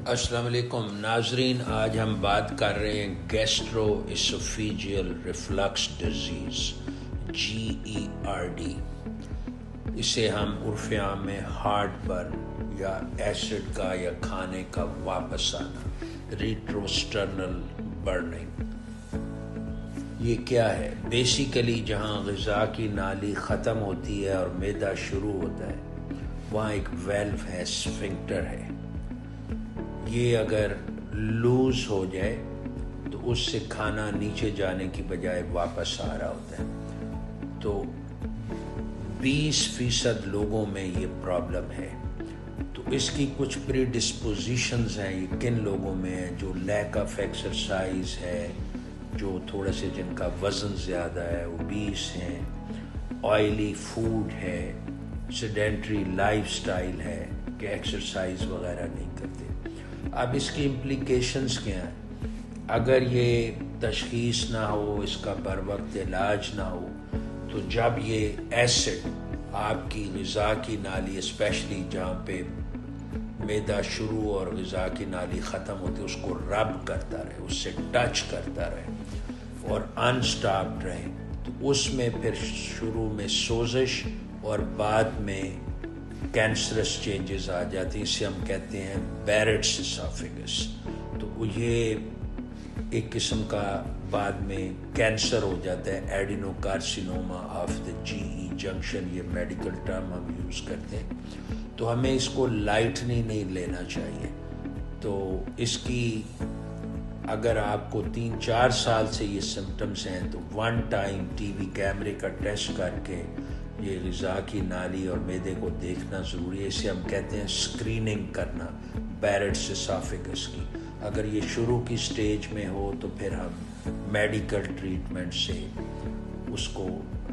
السلام علیکم ناظرین، آج ہم بات کر رہے ہیں گیسٹرو اسوفیجیل ریفلکس ڈیزیز GERD۔ اسے ہم عرف عام میں ہارٹ برن یا ایسڈ کا یا کھانے کا واپس آنا، ریٹروسٹرنل برننگ۔ یہ کیا ہے؟ بیسیکلی جہاں غذا کی نالی ختم ہوتی ہے اور معدہ شروع ہوتا ہے وہاں ایک ویلو ہے، اسفنکٹر ہے۔ یہ اگر لوز ہو جائے تو اس سے کھانا نیچے جانے کی بجائے واپس آ رہا ہوتا ہے۔ تو 20% لوگوں میں یہ پرابلم ہے۔ تو اس کی کچھ پری ڈسپوزیشنز ہیں، یہ کن لوگوں میں ہیں؟ جو لیک آف ایکسرسائز ہے، جو تھوڑے سے جن کا وزن زیادہ ہے، اوبیس ہیں، آئلی فوڈ ہے، سیڈینٹری لائف سٹائل ہے کہ ایکسرسائز وغیرہ نہیں کرتے۔ اب اس کی امپلیکیشنز کیا ہیں؟ اگر یہ تشخیص نہ ہو، اس کا بر وقت علاج نہ ہو، تو جب یہ ایسڈ آپ کی غذا کی نالی، اسپیشلی جہاں پہ معدہ شروع اور غذا کی نالی ختم ہوتی ہے، اس کو رب کرتا رہے، اس سے ٹچ کرتا رہے اور انسٹاپڈ رہے، تو اس میں پھر شروع میں سوزش اور بعد میں کینسرس چینجز آ جاتی ہیں۔ اسے ہم کہتے ہیں بیرٹس اسوفیگس۔ تو یہ ایک قسم کا بعد میں کینسر ہو جاتا ہے، adenocarcinoma of the GE junction, یہ میڈیکل ٹرم ہم یوز کرتے ہیں۔ تو ہمیں اس کو لائٹلی نہیں لینا چاہیے۔ تو اس کی اگر آپ کو 3-4 سال سے یہ سمٹمز ہیں تو ون ٹائم ٹی وی کیمرے کا ٹیسٹ کر کے یہ غذا کی نالی اور معدے کو دیکھنا ضروری ہے۔ اسے ہم کہتے ہیں اسکریننگ کرنا بیرٹس اسوفیگس کی۔ اگر یہ شروع کی سٹیج میں ہو تو پھر ہم میڈیکل ٹریٹمنٹ سے اس کو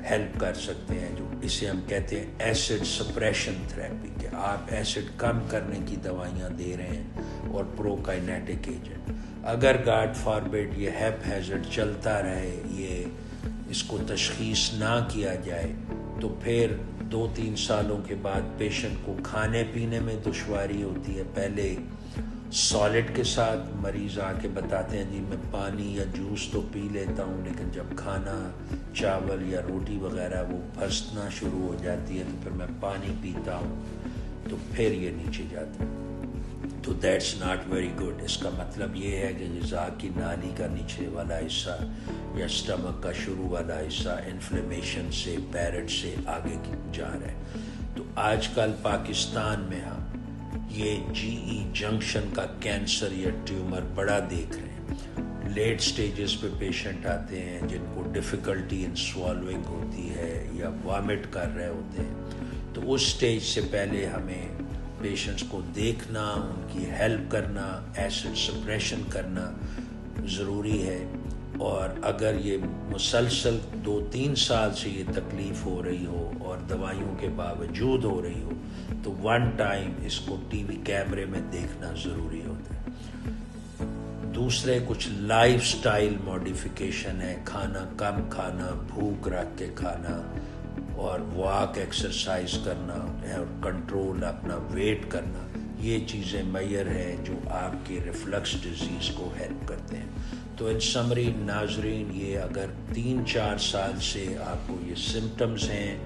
ہیلپ کر سکتے ہیں، جو اسے ہم کہتے ہیں ایسڈ سپریشن تھراپی، کہ آپ ایسڈ کم کرنے کی دوائیاں دے رہے ہیں اور پروکائنیٹک ایجنٹ۔ اگر گاڈ فاربڈ یہ ہیپ ہیزرڈ چلتا رہے، یہ اس کو تشخیص نہ کیا جائے، تو پھر 2-3 سالوں کے بعد پیشنٹ کو کھانے پینے میں دشواری ہوتی ہے۔ پہلے سالڈ کے ساتھ مریض آ کے بتاتے ہیں جی میں پانی یا جوس تو پی لیتا ہوں، لیکن جب کھانا چاول یا روٹی وغیرہ وہ پھسنا شروع ہو جاتی ہے تو پھر میں پانی پیتا ہوں تو پھر یہ نیچے جاتا ہے۔ تو دیٹس ناٹ ویری گڈ۔ اس کا مطلب یہ ہے کہ غذا کی نالی کا نیچے والا حصہ یا اسٹمک کا شروع والا حصہ انفلیمیشن سے، بیرٹ سے آگے جا رہا ہے۔ تو آج کل پاکستان میں ہم یہ GE جنکشن کا کینسر یا ٹیومر بڑا دیکھ رہے ہیں۔ لیٹ سٹیجز پہ پیشنٹ آتے ہیں جن کو ڈیفیکلٹی ان سوالوئنگ ہوتی ہے یا وامٹ کر رہے ہوتے ہیں۔ تو اس سٹیج سے پہلے ہمیں پیشنٹس کو دیکھنا، ان کی ہیلپ کرنا، ایسڈ سپریشن کرنا ضروری ہے۔ اور اگر یہ مسلسل 2-3 سال سے یہ تکلیف ہو رہی ہو اور دوائیوں کے باوجود ہو رہی ہو تو ون ٹائم اس کو ٹی وی کیمرے میں دیکھنا ضروری ہوتا ہے۔ دوسرے کچھ لائف سٹائل موڈیفیکیشن ہے، کھانا کم کھانا، بھوک رکھ کے کھانا اور واک ایکسرسائز کرنا اور کنٹرول اپنا ویٹ کرنا، یہ چیزیں میجر ہیں جو آپ کی ریفلکس ڈیزیز کو ہیلپ کرتے ہیں۔ تو ان سمری ناظرین، یہ اگر 3-4 سال سے آپ کو یہ سمٹمز ہیں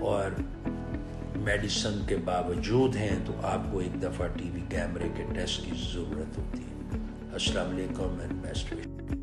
اور میڈیسن کے باوجود ہیں تو آپ کو ایک دفعہ ٹی وی کیمرے کے ٹیسٹ کی ضرورت ہوتی ہے۔ السلام علیکم اینڈ بیسٹ وش۔